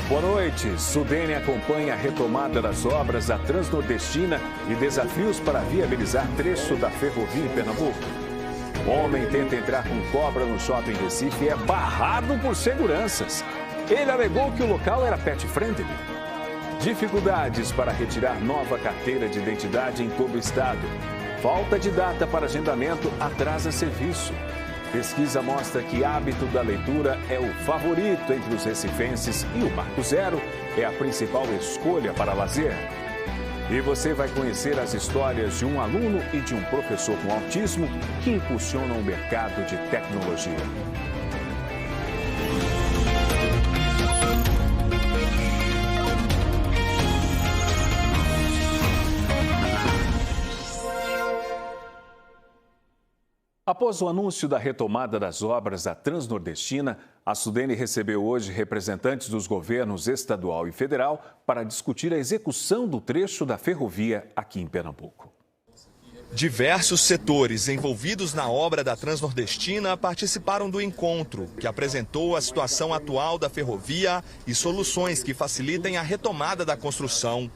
Boa noite. Sudene acompanha a retomada das obras da Transnordestina e desafios para viabilizar trecho da ferrovia em Pernambuco. Homem tenta entrar com cobra no shopping Recife e é barrado por seguranças. Ele alegou que o local era pet friendly. Dificuldades para retirar nova carteira de identidade em todo o estado. Falta de data para agendamento atrasa serviço. Pesquisa mostra que hábito da leitura é o favorito entre os recifenses e o Marco Zero é a principal escolha para lazer. E você vai conhecer as histórias de um aluno e de um professor com autismo que impulsionam o mercado de tecnologia. Após o anúncio da retomada das obras da Transnordestina, a Sudene recebeu hoje representantes dos governos estadual e federal para discutir a execução do trecho da ferrovia aqui em Pernambuco. Diversos setores envolvidos na obra da Transnordestina participaram do encontro, que apresentou a situação atual da ferrovia e soluções que facilitem a retomada da construção.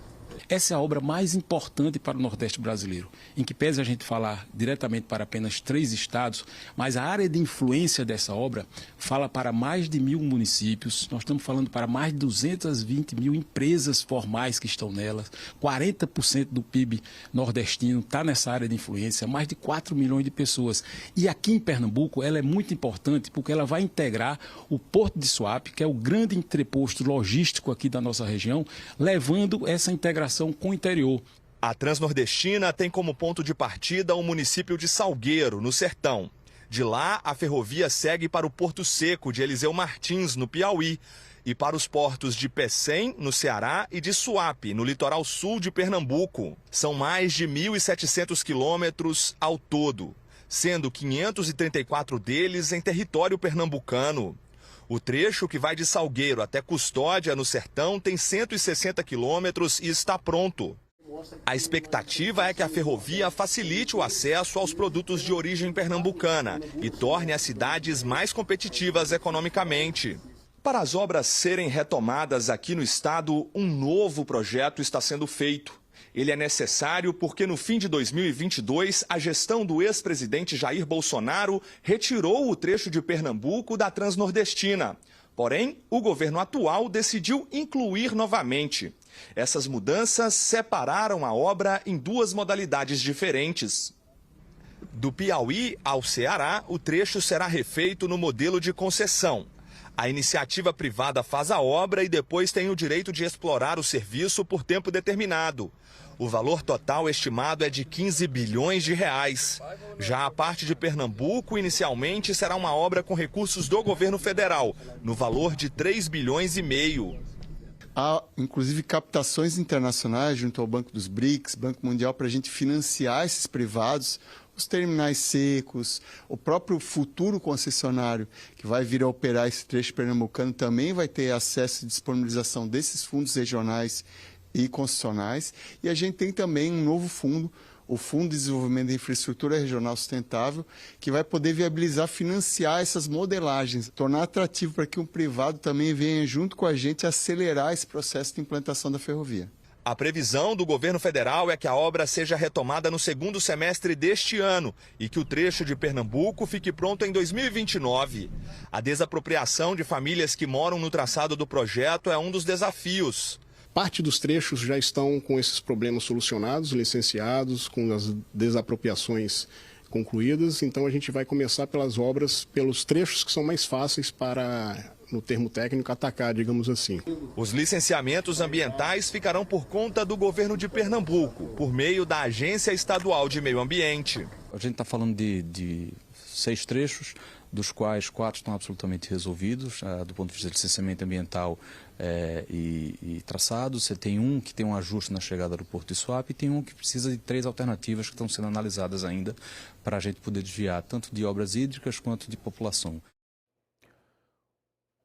Essa é a obra mais importante para o Nordeste brasileiro, em que pese a gente falar diretamente para apenas 3 estados, mas a área de influência dessa obra fala para mais de 1.000 municípios, nós estamos falando para mais de 220 mil empresas formais que estão nela, 40% do PIB nordestino está nessa área de influência, mais de 4 milhões de pessoas. E aqui em Pernambuco ela é muito importante porque ela vai integrar o Porto de Suape, que é o grande entreposto logístico aqui da nossa região, levando essa integração com o interior. A Transnordestina tem como ponto de partida o município de Salgueiro, no Sertão. De lá, a ferrovia segue para o Porto Seco de Eliseu Martins, no Piauí, e para os portos de Pecém, no Ceará, e de Suape, no litoral sul de Pernambuco. São mais de 1.700 quilômetros ao todo, sendo 534 deles em território pernambucano. O trecho que vai de Salgueiro até Custódia, no Sertão, tem 160 quilômetros e está pronto. A expectativa é que a ferrovia facilite o acesso aos produtos de origem pernambucana e torne as cidades mais competitivas economicamente. Para as obras serem retomadas aqui no estado, um novo projeto está sendo feito. Ele é necessário porque no fim de 2022, a gestão do ex-presidente Jair Bolsonaro retirou o trecho de Pernambuco da Transnordestina. Porém, o governo atual decidiu incluir novamente. Essas mudanças separaram a obra em 2 modalidades diferentes. Do Piauí ao Ceará, o trecho será refeito no modelo de concessão. A iniciativa privada faz a obra e depois tem o direito de explorar o serviço por tempo determinado. O valor total estimado é de 15 bilhões de reais. Já a parte de Pernambuco, inicialmente, será uma obra com recursos do governo federal, no valor de 3 bilhões e meio. Há, inclusive, captações internacionais junto ao Banco dos BRICS, Banco Mundial, para a gente financiar esses privados, os terminais secos, o próprio futuro concessionário que vai vir a operar esse trecho pernambucano também vai ter acesso e disponibilização desses fundos regionais e concessionais. E a gente tem também um novo fundo, o Fundo de Desenvolvimento da Infraestrutura Regional Sustentável, que vai poder viabilizar, financiar essas modelagens, tornar atrativo para que um privado também venha junto com a gente acelerar esse processo de implantação da ferrovia. A previsão do governo federal é que a obra seja retomada no segundo semestre deste ano e que o trecho de Pernambuco fique pronto em 2029. A desapropriação de famílias que moram no traçado do projeto é um dos desafios. Parte dos trechos já estão com esses problemas solucionados, licenciados, com as desapropriações concluídas. Então a gente vai começar pelas obras, pelos trechos que são mais fáceis para, no termo técnico, atacar, digamos assim. Os licenciamentos ambientais ficarão por conta do governo de Pernambuco, por meio da Agência Estadual de Meio Ambiente. A gente está falando de 6 trechos, dos quais 4 estão absolutamente resolvidos, do ponto de vista de licenciamento ambiental e traçado. Você tem um que tem um ajuste na chegada do Porto de Suape e tem um que precisa de 3 alternativas que estão sendo analisadas ainda para a gente poder desviar tanto de obras hídricas quanto de população.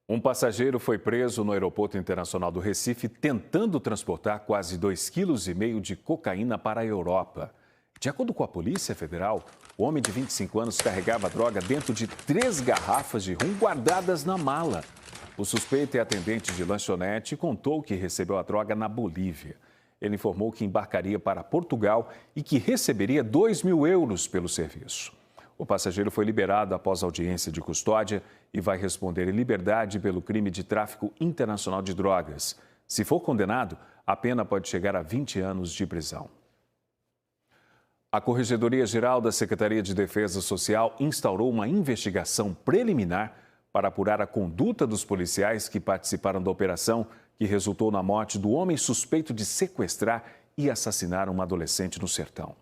Um passageiro foi preso no Aeroporto Internacional do Recife tentando transportar quase 2,5 kg de cocaína para a Europa. De acordo com a Polícia Federal, o homem de 25 anos carregava a droga dentro de 3 garrafas de rum guardadas na mala. O suspeito é atendente de lanchonete e contou que recebeu a droga na Bolívia. Ele informou que embarcaria para Portugal e que receberia 2.000 euros pelo serviço. O passageiro foi liberado após audiência de custódia e vai responder em liberdade pelo crime de tráfico internacional de drogas. Se for condenado, a pena pode chegar a 20 anos de prisão. A Corregedoria-Geral da Secretaria de Defesa Social instaurou uma investigação preliminar para apurar a conduta dos policiais que participaram da operação que resultou na morte do homem suspeito de sequestrar e assassinar uma adolescente no sertão.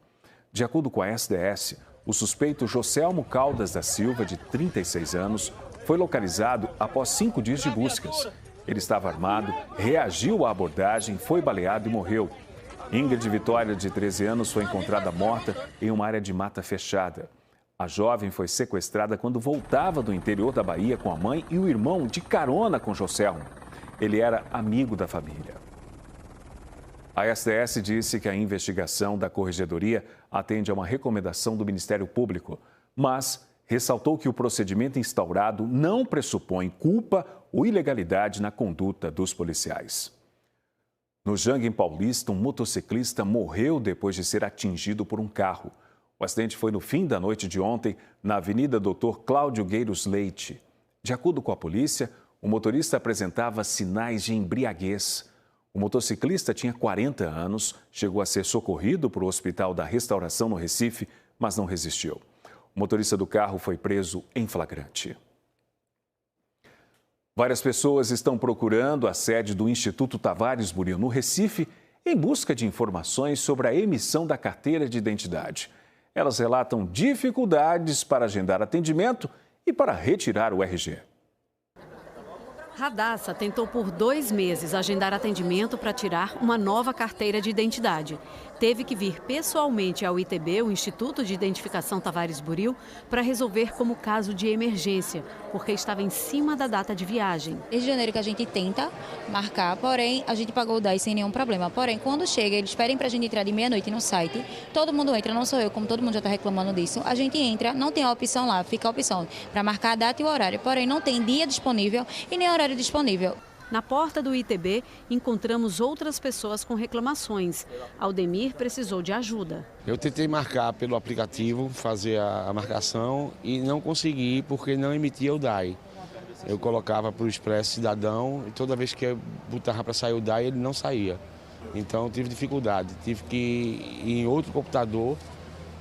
De acordo com a SDS, o suspeito Joselmo Caldas da Silva, de 36 anos, foi localizado após 5 dias de buscas. Ele estava armado, reagiu à abordagem, foi baleado e morreu. Ingrid Vitória, de 13 anos, foi encontrada morta em uma área de mata fechada. A jovem foi sequestrada quando voltava do interior da Bahia com a mãe e o irmão de carona com Joselmo. Ele era amigo da família. A SDS disse que a investigação da Corregedoria atende a uma recomendação do Ministério Público, mas ressaltou que o procedimento instaurado não pressupõe culpa ou ilegalidade na conduta dos policiais. No Janguem Paulista, um motociclista morreu depois de ser atingido por um carro. O acidente foi no fim da noite de ontem, na Avenida Dr. Cláudio Gueiros Leite. De acordo com a polícia, o motorista apresentava sinais de embriaguez. O motociclista tinha 40 anos, chegou a ser socorrido para o Hospital da Restauração no Recife, mas não resistiu. O motorista do carro foi preso em flagrante. Várias pessoas estão procurando a sede do Instituto Tavares Buril, no Recife, em busca de informações sobre a emissão da carteira de identidade. Elas relatam dificuldades para agendar atendimento e para retirar o RG. Radassa tentou por 2 meses agendar atendimento para tirar uma nova carteira de identidade. Teve que vir pessoalmente ao ITB, o Instituto de Identificação Tavares Buril, para resolver como caso de emergência, porque estava em cima da data de viagem. Desde janeiro que a gente tenta marcar, porém a gente pagou o 10 sem nenhum problema. Porém, quando chega, eles pedem para a gente entrar de meia-noite no site, todo mundo entra, não sou eu, como todo mundo já está reclamando disso, a gente entra, não tem a opção lá, fica a opção para marcar a data e o horário, porém não tem dia disponível e nem horário disponível. Na porta do ITB, encontramos outras pessoas com reclamações. Aldemir precisou de ajuda. Eu tentei marcar pelo aplicativo, fazer a marcação e não consegui porque não emitia o DAI. Eu colocava para o Expresso Cidadão e toda vez que eu botava para sair o DAI, ele não saía. Então eu tive dificuldade, tive que ir em outro computador,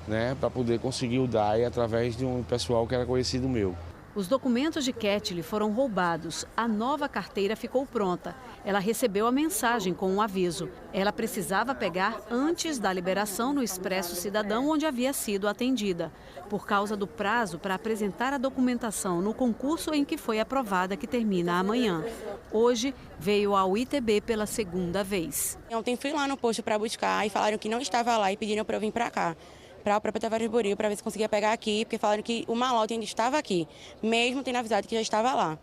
né, para poder conseguir o DAI através de um pessoal que era conhecido meu. Os documentos de Ketli foram roubados. A nova carteira ficou pronta. Ela recebeu a mensagem com um aviso. Ela precisava pegar antes da liberação no Expresso Cidadão, onde havia sido atendida, por causa do prazo para apresentar a documentação no concurso em que foi aprovada, que termina amanhã. Hoje, veio ao ITB pela 2ª vez. Ontem fui lá no posto para buscar e falaram que não estava lá e pediram para eu vir para cá, para o próprio Tavares Buril, para ver se conseguia pegar aqui, porque falaram que o malote ainda estava aqui, mesmo tendo avisado que já estava lá.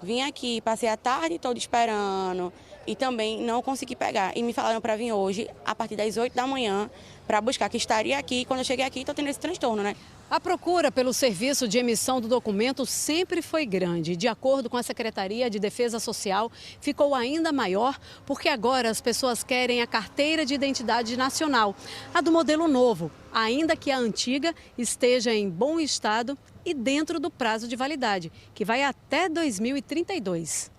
Vim aqui, passei a tarde toda esperando e também não consegui pegar. E me falaram para vir hoje, a partir das 8 da manhã, para buscar, que estaria aqui. Quando eu cheguei aqui, estou tendo esse transtorno, né? A procura pelo serviço de emissão do documento sempre foi grande. De acordo com a Secretaria de Defesa Social, ficou ainda maior porque agora as pessoas querem a carteira de identidade nacional, a do modelo novo, ainda que a antiga esteja em bom estado e dentro do prazo de validade, que vai até 2032.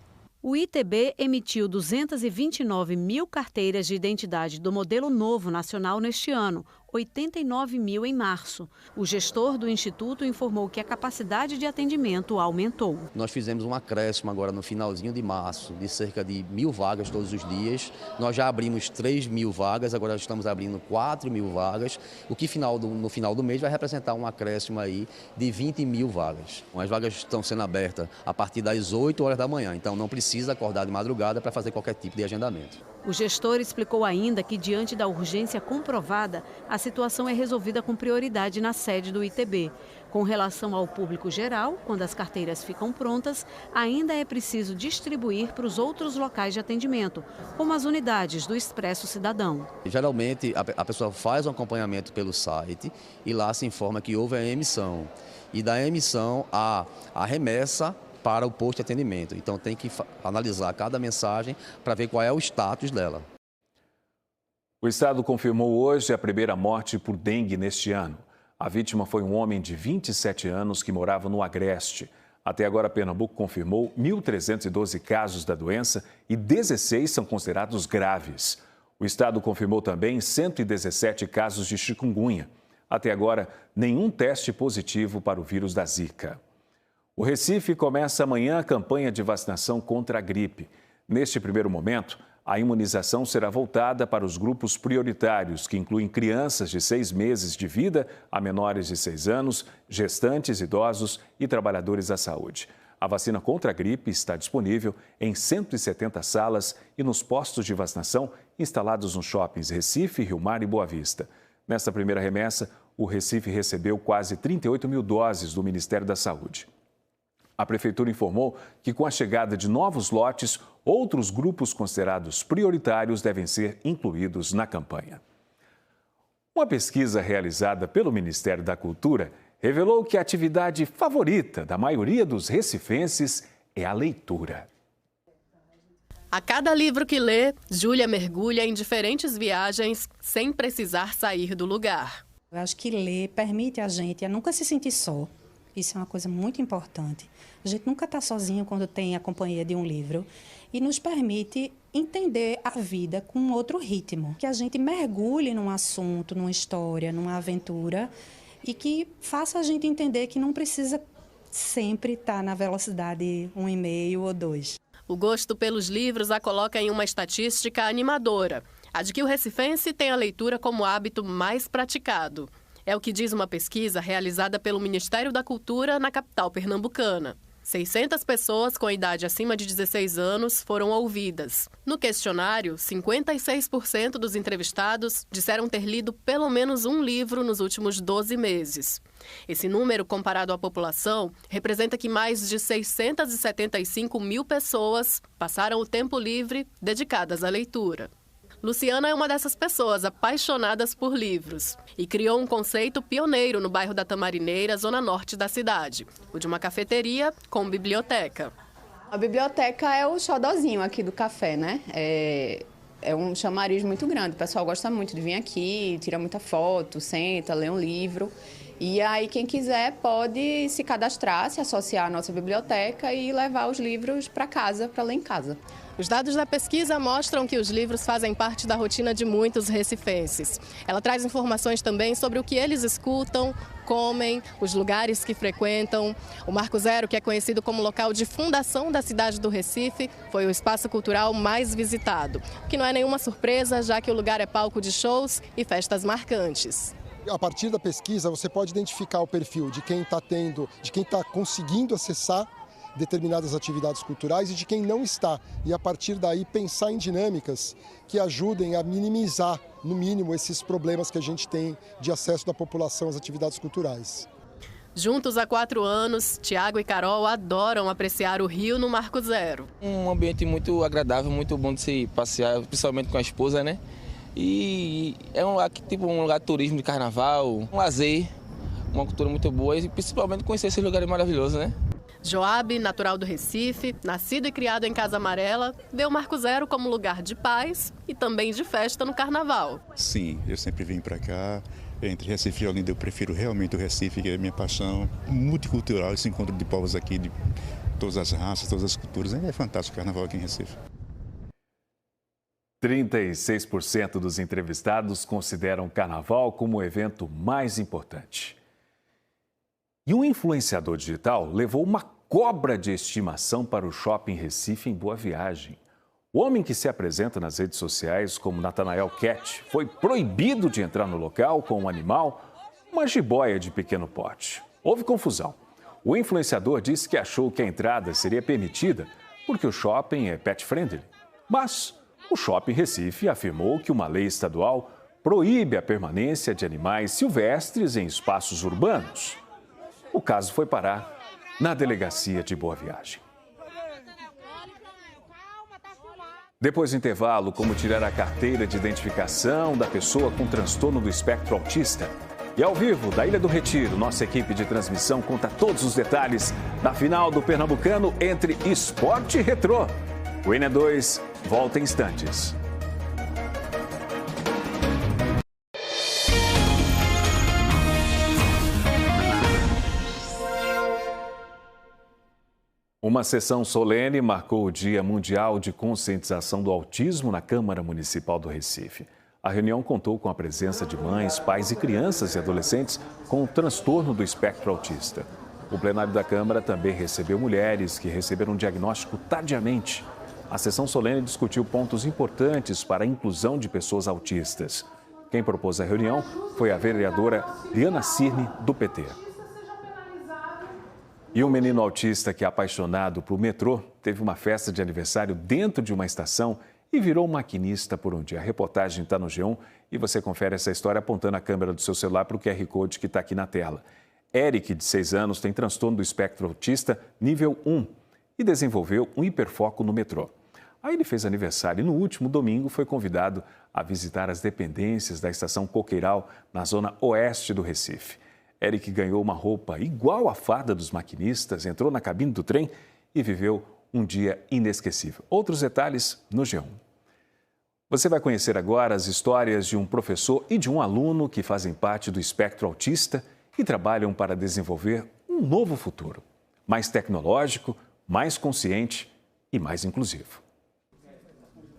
O ITB emitiu 229 mil carteiras de identidade do modelo novo nacional neste ano, 89 mil em março. O gestor do Instituto informou que a capacidade de atendimento aumentou. Nós fizemos um acréscimo agora no finalzinho de março, de cerca de 1.000 vagas todos os dias. Nós já abrimos 3.000 vagas, agora estamos abrindo 4.000 vagas, o que no final do mês vai representar um acréscimo aí de 20.000 vagas. As vagas estão sendo abertas a partir das 8 horas da manhã, então não precisa acordar de madrugada para fazer qualquer tipo de agendamento. O gestor explicou ainda que, diante da urgência comprovada, a situação é resolvida com prioridade na sede do ITB. Com relação ao público geral, quando as carteiras ficam prontas, ainda é preciso distribuir para os outros locais de atendimento, como as unidades do Expresso Cidadão. Geralmente, a pessoa faz um acompanhamento pelo site e lá se informa que houve a emissão. E da emissão, a remessa para o posto de atendimento. Então tem que analisar cada mensagem para ver qual é o status dela. O estado confirmou hoje a primeira morte por dengue neste ano. A vítima foi um homem de 27 anos que morava no Agreste. Até agora, Pernambuco confirmou 1.312 casos da doença e 16 são considerados graves. O estado confirmou também 117 casos de chikungunya. Até agora, nenhum teste positivo para o vírus da Zika. O Recife começa amanhã a campanha de vacinação contra a gripe. Neste primeiro momento, a imunização será voltada para os grupos prioritários, que incluem crianças de 6 meses de vida a menores de 6 anos, gestantes, idosos e trabalhadores da saúde. A vacina contra a gripe está disponível em 170 salas e nos postos de vacinação instalados nos shoppings Recife, Rio Mar e Boa Vista. Nesta primeira remessa, o Recife recebeu quase 38 mil doses do Ministério da Saúde. A Prefeitura informou que, com a chegada de novos lotes, outros grupos considerados prioritários devem ser incluídos na campanha. Uma pesquisa realizada pelo Ministério da Cultura revelou que a atividade favorita da maioria dos recifenses é a leitura. A cada livro que lê, Júlia mergulha em diferentes viagens sem precisar sair do lugar. Eu acho que ler permite a gente a nunca se sentir só. Isso é uma coisa muito importante. A gente nunca está sozinho quando tem a companhia de um livro e nos permite entender a vida com outro ritmo. Que a gente mergulhe num assunto, numa história, numa aventura e que faça a gente entender que não precisa sempre estar na velocidade 1,5 ou 2. O gosto pelos livros a coloca em uma estatística animadora, a de que o recifense tem a leitura como hábito mais praticado. É o que diz uma pesquisa realizada pelo Ministério da Cultura na capital pernambucana. 600 pessoas com idade acima de 16 anos foram ouvidas. No questionário, 56% dos entrevistados disseram ter lido pelo menos um livro nos últimos 12 meses. Esse número, comparado à população, representa que mais de 675 mil pessoas passaram o tempo livre dedicadas à leitura. Luciana é uma dessas pessoas apaixonadas por livros e criou um conceito pioneiro no bairro da Tamarineira, zona norte da cidade, o de uma cafeteria com biblioteca. A biblioteca é o xodozinho aqui do café, né? É um chamariz muito grande, o pessoal gosta muito de vir aqui, tira muita foto, senta, lê um livro. E aí quem quiser pode se cadastrar, se associar à nossa biblioteca e levar os livros para casa, para ler em casa. Os dados da pesquisa mostram que os livros fazem parte da rotina de muitos recifenses. Ela traz informações também sobre o que eles escutam, comem, os lugares que frequentam. O Marco Zero, que é conhecido como local de fundação da cidade do Recife, foi o espaço cultural mais visitado. O que não é nenhuma surpresa, já que o lugar é palco de shows e festas marcantes. A partir da pesquisa, você pode identificar o perfil de quem está conseguindo acessar determinadas atividades culturais e de quem não está. E, a partir daí, pensar em dinâmicas que ajudem a minimizar, no mínimo, esses problemas que a gente tem de acesso da população às atividades culturais. Juntos há 4 anos, Tiago e Carol adoram apreciar o Rio no Marco Zero. Um ambiente muito agradável, muito bom de se passear, principalmente com a esposa, né? E é um lugar de turismo, de carnaval, um lazer, uma cultura muito boa e principalmente conhecer esses lugares maravilhosos, né? Joab, natural do Recife, nascido e criado em Casa Amarela, vê o Marco Zero como lugar de paz e também de festa no carnaval. Sim, eu sempre vim para cá. Entre Recife e Olinda, eu prefiro realmente o Recife, que é a minha paixão multicultural, esse encontro de povos aqui, de todas as raças, todas as culturas. É fantástico o carnaval aqui em Recife. 36% dos entrevistados consideram o carnaval como o evento mais importante. E um influenciador digital levou uma cobra de estimação para o shopping Recife em Boa Viagem. O homem que se apresenta nas redes sociais como Nathanael Cat foi proibido de entrar no local com um animal, uma jiboia de pequeno porte. Houve confusão. O influenciador disse que achou que a entrada seria permitida porque o shopping é pet friendly. Mas O Shopping Recife afirmou que uma lei estadual proíbe a permanência de animais silvestres em espaços urbanos. O caso foi parar na delegacia de Boa Viagem. Depois do intervalo, como tirar a carteira de identificação da pessoa com transtorno do espectro autista. E ao vivo, da Ilha do Retiro, nossa equipe de transmissão conta todos os detalhes da final do Pernambucano entre Sport e Retrô. O ENE2 volta em instantes. Uma sessão solene marcou o Dia Mundial de Conscientização do Autismo na Câmara Municipal do Recife. A reunião contou com a presença de mães, pais e crianças e adolescentes com o transtorno do espectro autista. O plenário da Câmara também recebeu mulheres que receberam um diagnóstico tardiamente. A sessão solene discutiu pontos importantes para a inclusão de pessoas autistas. Quem propôs a reunião foi a vereadora Liana Cirne, do PT. E um menino autista que é apaixonado por metrô teve uma festa de aniversário dentro de uma estação e virou maquinista por um dia. A reportagem está no G1 e você confere essa história apontando a câmera do seu celular para o QR Code que está aqui na tela. Eric, de 6 anos, tem transtorno do espectro autista nível 1 e desenvolveu um hiperfoco no metrô. Aí ele fez aniversário e no último domingo foi convidado a visitar as dependências da estação Coqueiral, na zona oeste do Recife. Eric ganhou uma roupa igual à farda dos maquinistas, entrou na cabine do trem e viveu um dia inesquecível. Outros detalhes no G1. Você vai conhecer agora as histórias de um professor e de um aluno que fazem parte do espectro autista e trabalham para desenvolver um novo futuro, mais tecnológico, mais consciente e mais inclusivo.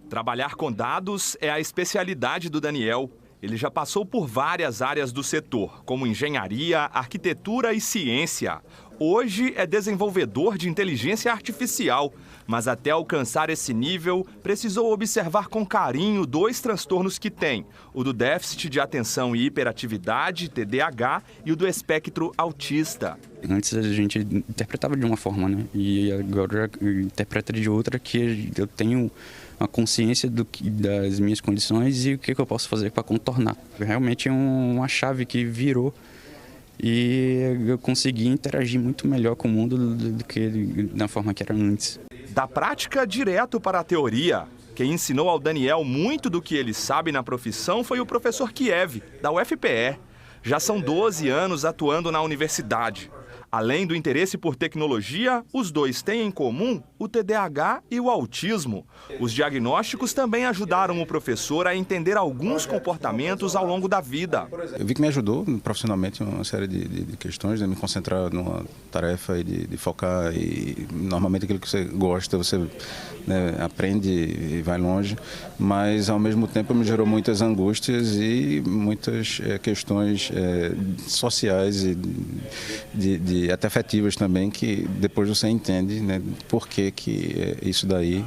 Trabalhar com dados é a especialidade do Daniel. Ele já passou por várias áreas do setor, como engenharia, arquitetura e ciência. Hoje é desenvolvedor de inteligência artificial, mas até alcançar esse nível, precisou observar com carinho 2 transtornos que tem: o do déficit de atenção e hiperatividade, TDAH, e o do espectro autista. Antes a gente interpretava de uma forma, né? E agora interpreta de outra, que eu tenho uma consciência das minhas condições e o que eu posso fazer para contornar. Realmente é uma chave que virou e eu consegui interagir muito melhor com o mundo do que da forma que era antes. Da prática direto para a teoria. Quem ensinou ao Daniel muito do que ele sabe na profissão foi o professor Kiev, da UFPE. Já são 12 anos atuando na universidade. Além do interesse por tecnologia, os dois têm em comum o TDAH e o autismo. Os diagnósticos também ajudaram o professor a entender alguns comportamentos ao longo da vida. Eu vi que me ajudou profissionalmente uma série de questões, de me concentrar numa tarefa e de focar. E normalmente aquilo que você gosta, você aprende e vai longe, mas ao mesmo tempo me gerou muitas angústias e muitas questões sociais e até afetivas também, que depois você entende, né, por que isso daí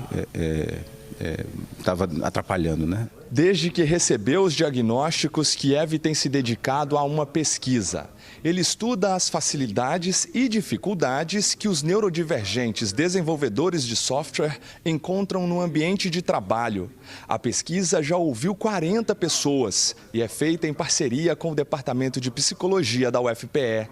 estava atrapalhando, né? Desde que recebeu os diagnósticos, Kiev tem se dedicado a uma pesquisa. Ele estuda as facilidades e dificuldades que os neurodivergentes desenvolvedores de software encontram no ambiente de trabalho. A pesquisa já ouviu 40 pessoas e é feita em parceria com o Departamento de Psicologia da UFPE.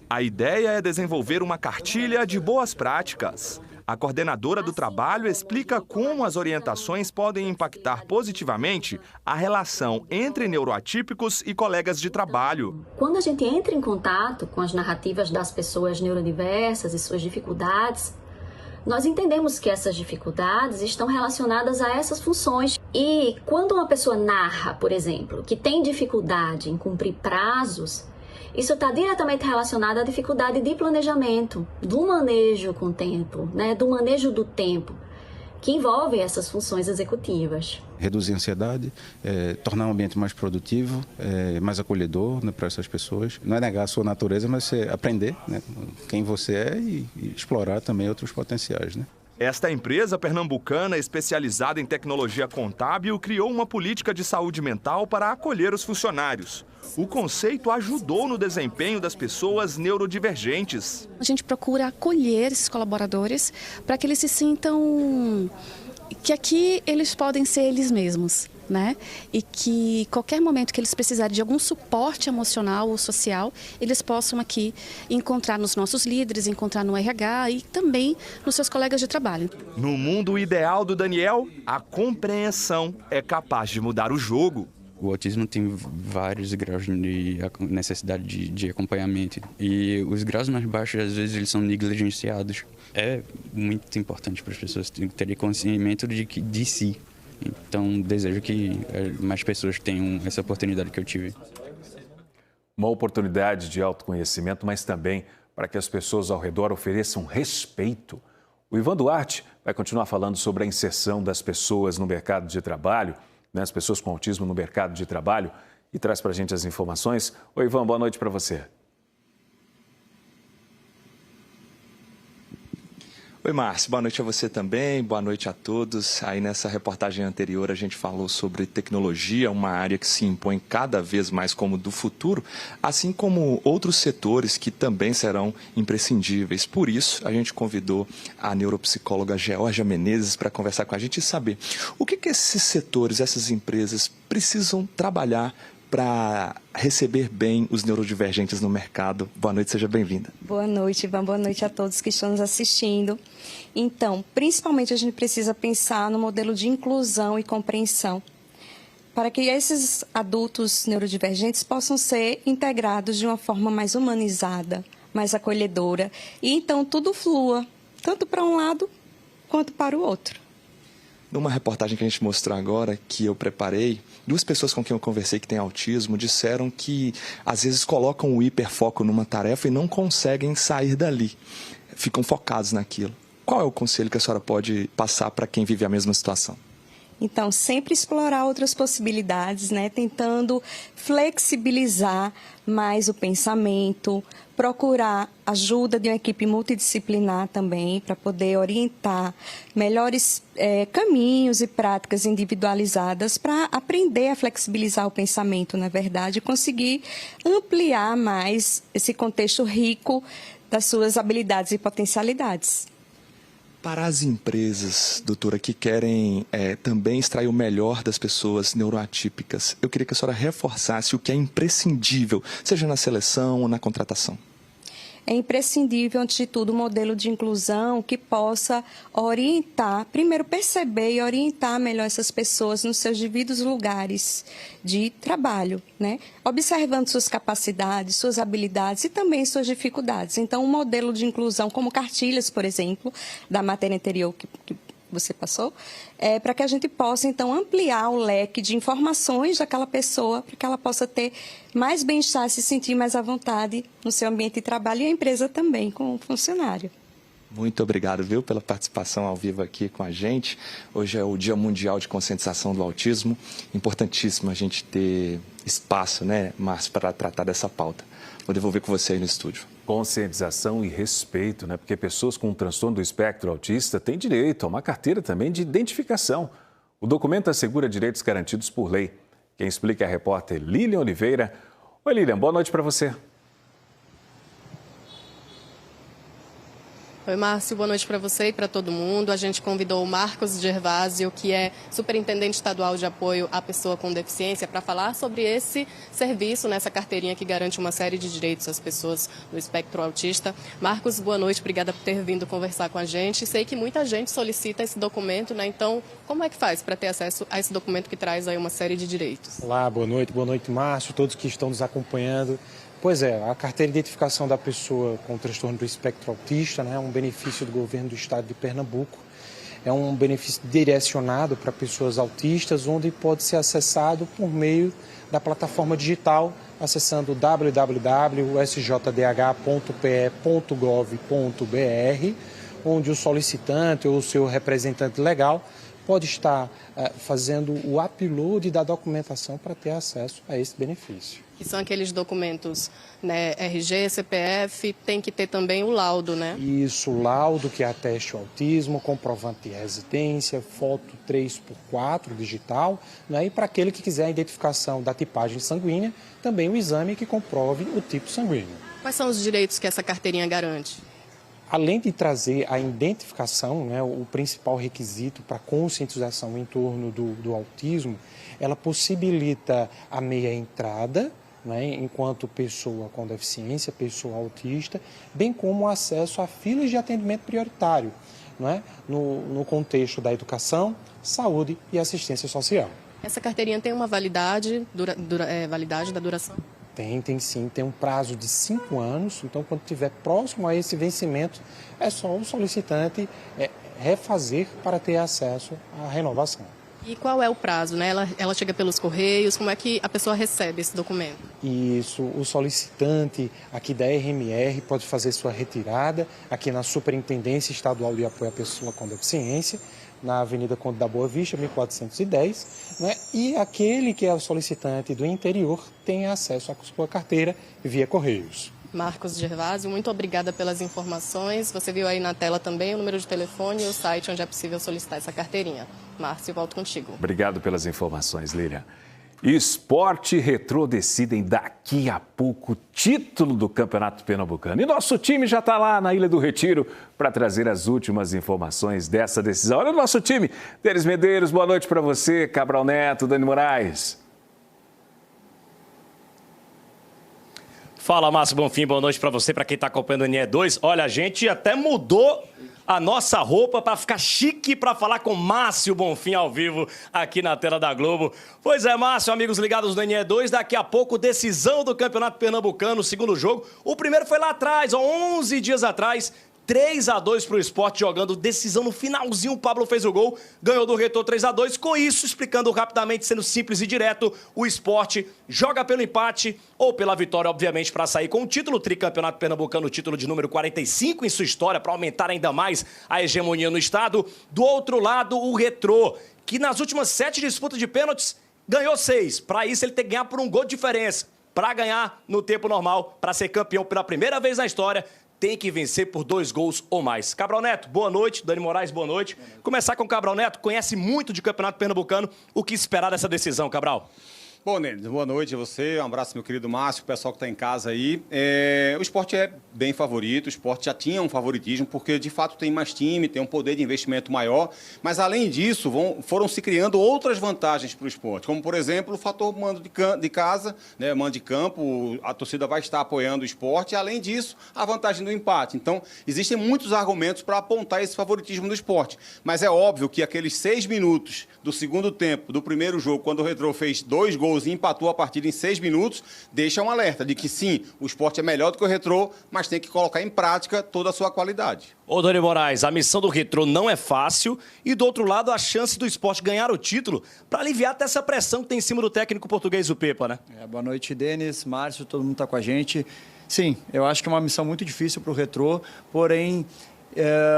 A ideia é desenvolver uma cartilha de boas práticas. A coordenadora do trabalho explica como as orientações podem impactar positivamente a relação entre neuroatípicos e colegas de trabalho. Quando a gente entra em contato com as narrativas das pessoas neurodiversas e suas dificuldades, nós entendemos que essas dificuldades estão relacionadas a essas funções. E quando uma pessoa narra, por exemplo, que tem dificuldade em cumprir prazos, isso está diretamente relacionado à dificuldade de planejamento, do manejo com o tempo, né, do manejo do tempo, que envolve essas funções executivas. Reduzir a ansiedade, tornar o ambiente mais produtivo, mais acolhedor, né, para essas pessoas. Não é negar a sua natureza, mas você aprender, né, quem você é e explorar também outros potenciais, né? Esta empresa pernambucana especializada em tecnologia contábil criou uma política de saúde mental para acolher os funcionários. O conceito ajudou no desempenho das pessoas neurodivergentes. A gente procura acolher esses colaboradores para que eles se sintam que aqui eles podem ser eles mesmos, né? E que qualquer momento que eles precisarem de algum suporte emocional ou social, eles possam aqui encontrar nos nossos líderes, encontrar no RH e também nos seus colegas de trabalho. No mundo ideal do Daniel, a compreensão é capaz de mudar o jogo. O autismo tem vários graus de necessidade de acompanhamento e os graus mais baixos, às vezes, eles são negligenciados. É muito importante para as pessoas terem conhecimento de si. Então, desejo que mais pessoas tenham essa oportunidade que eu tive. Uma oportunidade de autoconhecimento, mas também para que as pessoas ao redor ofereçam respeito. O Ivan Duarte vai continuar falando sobre a inserção das pessoas no mercado de trabalho, né, as pessoas com autismo no mercado de trabalho, e traz para a gente as informações. Oi, Ivan, boa noite para você. Oi, Márcio, boa noite a você também, boa noite a todos. Aí nessa reportagem anterior a gente falou sobre tecnologia, uma área que se impõe cada vez mais como do futuro, assim como outros setores que também serão imprescindíveis. Por isso, a gente convidou a neuropsicóloga Georgia Menezes para conversar com a gente e saber o que esses setores, essas empresas precisam trabalhar para receber bem os neurodivergentes no mercado. Boa noite, seja bem-vinda. Boa noite, Ivan. Boa noite a todos que estão nos assistindo. Então, principalmente a gente precisa pensar no modelo de inclusão e compreensão, para que esses adultos neurodivergentes possam ser integrados de uma forma mais humanizada, mais acolhedora, e então tudo flua, tanto para um lado quanto para o outro. Numa reportagem que a gente mostrou agora, que eu preparei, 2 pessoas com quem eu conversei que têm autismo disseram que às vezes colocam o hiperfoco numa tarefa e não conseguem sair dali, ficam focados naquilo. Qual é o conselho que a senhora pode passar para quem vive a mesma situação? Então, sempre explorar outras possibilidades, né? Tentando flexibilizar mais o pensamento, procurar ajuda de uma equipe multidisciplinar também, para poder orientar melhores caminhos e práticas individualizadas para aprender a flexibilizar o pensamento, na verdade, e conseguir ampliar mais esse contexto rico das suas habilidades e potencialidades. Para as empresas, doutora, que querem também extrair o melhor das pessoas neuroatípicas, eu queria que a senhora reforçasse o que é imprescindível, seja na seleção ou na contratação. É imprescindível, antes de tudo, um modelo de inclusão que possa orientar, primeiro perceber e orientar melhor essas pessoas nos seus devidos lugares de trabalho, né? Observando suas capacidades, suas habilidades e também suas dificuldades. Então, um modelo de inclusão, como cartilhas, por exemplo, da matéria anterior que você passou, para que a gente possa, então, ampliar o leque de informações daquela pessoa, para que ela possa ter mais bem-estar, se sentir mais à vontade no seu ambiente de trabalho e a empresa também, com o funcionário. Muito obrigado, viu, pela participação ao vivo aqui com a gente. Hoje é o Dia Mundial de Conscientização do Autismo. Importantíssimo a gente ter espaço, né, Márcio, para tratar dessa pauta. Vou devolver com você aí no estúdio. Conscientização e respeito, né? Porque pessoas com transtorno do espectro autista têm direito a uma carteira também de identificação. O documento assegura direitos garantidos por lei. Quem explica é a repórter Lilian Oliveira. Oi, Lilian, boa noite para você. Oi, Márcio, boa noite para você e para todo mundo. A gente convidou o Marcos Gervásio, que é superintendente estadual de apoio à pessoa com deficiência, para falar sobre esse serviço, nessa carteirinha que garante uma série de direitos às pessoas do espectro autista. Marcos, boa noite, obrigada por ter vindo conversar com a gente. Sei que muita gente solicita esse documento, né? Então, como é que faz para ter acesso a esse documento que traz aí uma série de direitos? Olá, boa noite, Márcio, todos que estão nos acompanhando. Pois é, a carteira de identificação da pessoa com transtorno do espectro autista, né, é um benefício do governo do estado de Pernambuco. É um benefício direcionado para pessoas autistas, onde pode ser acessado por meio da plataforma digital, acessando www.sjdh.pe.gov.br, onde o solicitante ou o seu representante legal pode estar fazendo o upload da documentação para ter acesso a esse benefício. Que são aqueles documentos, né, RG, CPF, tem que ter também o laudo, né? Isso, o laudo que ateste o autismo, comprovante de residência, foto 3x4 digital, né? E para aquele que quiser a identificação da tipagem sanguínea, também o exame que comprove o tipo sanguíneo. Quais são os direitos que essa carteirinha garante? além de trazer a identificação, né, o principal requisito para a conscientização em torno do autismo, ela possibilita a meia entrada, né, enquanto pessoa com deficiência, pessoa autista, bem como o acesso a filas de atendimento prioritário, né, no contexto da educação, saúde e assistência social. Essa carteirinha tem uma validade, validade da duração? Tem sim, tem um prazo de 5 anos, então quando estiver próximo a esse vencimento, é só o solicitante refazer para ter acesso à renovação. E qual é o prazo, né? Ela chega pelos correios, como é que a pessoa recebe esse documento? Isso, o solicitante aqui da RMR pode fazer sua retirada aqui na Superintendência Estadual de Apoio à Pessoa com Deficiência, na Avenida Conde da Boa Vista, 1410, né? E aquele que é o solicitante do interior tem acesso à sua carteira via correios. Marcos Gervásio, muito obrigada pelas informações. Você viu aí na tela também o número de telefone e o site onde é possível solicitar essa carteirinha. Márcio, volto contigo. Obrigado pelas informações, Lília. Sport e Retrô decidem daqui a pouco o título do Campeonato Pernambucano. E nosso time já está lá na Ilha do Retiro para trazer as últimas informações dessa decisão. Olha o nosso time. Denis Medeiros, boa noite para você. Cabral Neto, Dani Moraes. Fala, Márcio Bonfim, boa noite para você, para quem está acompanhando o NE2. Olha, a gente até mudou a nossa roupa para ficar chique para falar com Márcio Bonfim ao vivo aqui na tela da Globo. Pois é, Márcio, amigos ligados no NE2, daqui a pouco decisão do Campeonato Pernambucano, segundo jogo. O primeiro foi lá atrás, 11 dias atrás, 3-2 para o Sport, jogando decisão no finalzinho. O Pablo fez o gol, ganhou do Retrô 3-2. Com isso, explicando rapidamente, sendo simples e direto, o Sport joga pelo empate ou pela vitória, obviamente, para sair com o título. Tricampeonato Pernambucano, o título de número 45 em sua história, para aumentar ainda mais a hegemonia no estado. Do outro lado, o Retrô, que nas últimas 7 disputas de pênaltis ganhou 6. Para isso, ele tem que ganhar por um gol de diferença. Para ganhar no tempo normal, para ser campeão pela primeira vez na história, tem que vencer por 2 gols ou mais. Cabral Neto, boa noite. Dani Moraes, boa noite. Começar com o Cabral Neto, conhece muito de Campeonato Pernambucano. O que esperar dessa decisão, Cabral? Bom, Nenes, boa noite a você, um abraço meu querido Márcio, o pessoal que está em casa aí. O Sport é bem favorito, o Sport já tinha um favoritismo, porque de fato tem mais time, tem um poder de investimento maior, mas além disso foram se criando outras vantagens para o Sport, como por exemplo o fator mando de casa, né, mando de campo, a torcida vai estar apoiando o Sport, e além disso a vantagem do empate. Então existem muitos argumentos para apontar esse favoritismo do Sport, mas é óbvio que aqueles 6 minutos do segundo tempo do primeiro jogo, quando o Retrô fez 2 gols e empatou a partida em 6 minutos, deixa um alerta de que sim, o Sport é melhor do que o Retrô, mas tem que colocar em prática toda a sua qualidade. Ô, Dani Moraes, a missão do Retrô não é fácil e, do outro lado, a chance do Sport ganhar o título para aliviar até essa pressão que tem em cima do técnico português, o Pepa, né? Boa noite, Denis, Márcio, todo mundo está com a gente. Sim, eu acho que é uma missão muito difícil para o Retrô, porém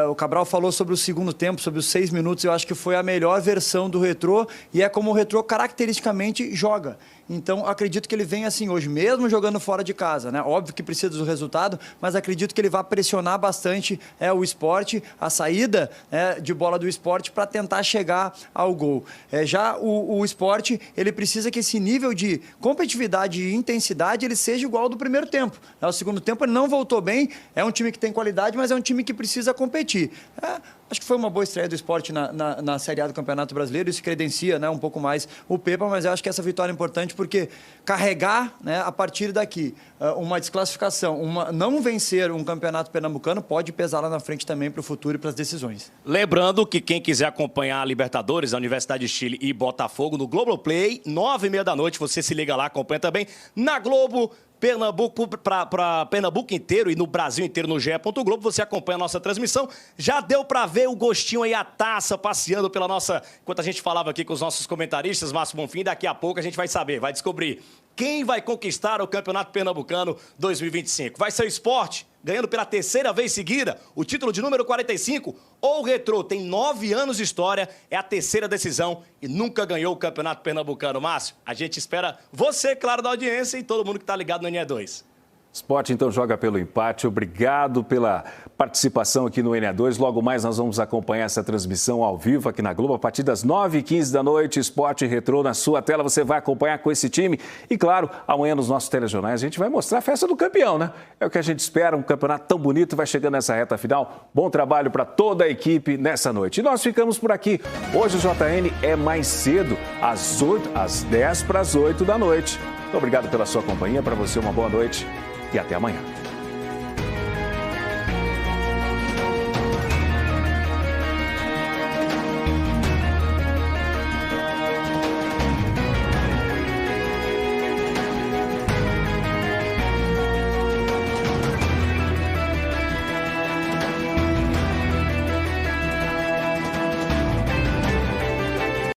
o Cabral falou sobre o segundo tempo, sobre os 6 minutos, eu acho que foi a melhor versão do Retrô e é como o Retrô caracteristicamente joga. Então, acredito que ele vem assim hoje, mesmo jogando fora de casa, né? Óbvio que precisa do resultado, mas acredito que ele vai pressionar bastante o Sport, a saída de bola do Sport para tentar chegar ao gol. Já o Sport, ele precisa que esse nível de competitividade e intensidade ele seja igual ao do primeiro tempo. O segundo tempo ele não voltou bem, é um time que tem qualidade, mas é um time que precisa competir. Acho que foi uma boa estreia do Sport na Série A do Campeonato Brasileiro, isso credencia, né, um pouco mais o Pepa, mas eu acho que essa vitória é importante porque carregar, né, a partir daqui uma desclassificação, não vencer um Campeonato Pernambucano pode pesar lá na frente também para o futuro e para as decisões. Lembrando que quem quiser acompanhar a Libertadores, a Universidade de Chile e Botafogo no Globoplay, 9h30 da noite, você se liga lá, acompanha também na Globo. Pernambuco, para Pernambuco inteiro e no Brasil inteiro no GE. Globo, você acompanha a nossa transmissão. Já deu para ver o gostinho aí, a taça passeando pela nossa... Enquanto a gente falava aqui com os nossos comentaristas, Márcio Bonfim, daqui a pouco a gente vai saber, vai descobrir quem vai conquistar o Campeonato Pernambucano 2025. Vai ser o Sport, ganhando pela 3ª vez seguida o título de número 45, ou o Retrô, tem 9 anos de história, é a 3ª decisão e nunca ganhou o Campeonato Pernambucano. Márcio, a gente espera você, claro, da audiência e todo mundo que está ligado no NE2. Sport então joga pelo empate. Obrigado pela participação aqui no NE2. Logo mais nós vamos acompanhar essa transmissão ao vivo aqui na Globo a partir das 9h15 da noite. Sport e Retrô na sua tela. Você vai acompanhar com esse time. E claro, amanhã nos nossos telejornais a gente vai mostrar a festa do campeão, né? É o que a gente espera. Um campeonato tão bonito vai chegando nessa reta final. Bom trabalho para toda a equipe nessa noite. E nós ficamos por aqui. Hoje o JN é mais cedo, às 10 para as 8 da noite. Muito obrigado pela sua companhia. Para você uma boa noite. E até amanhã.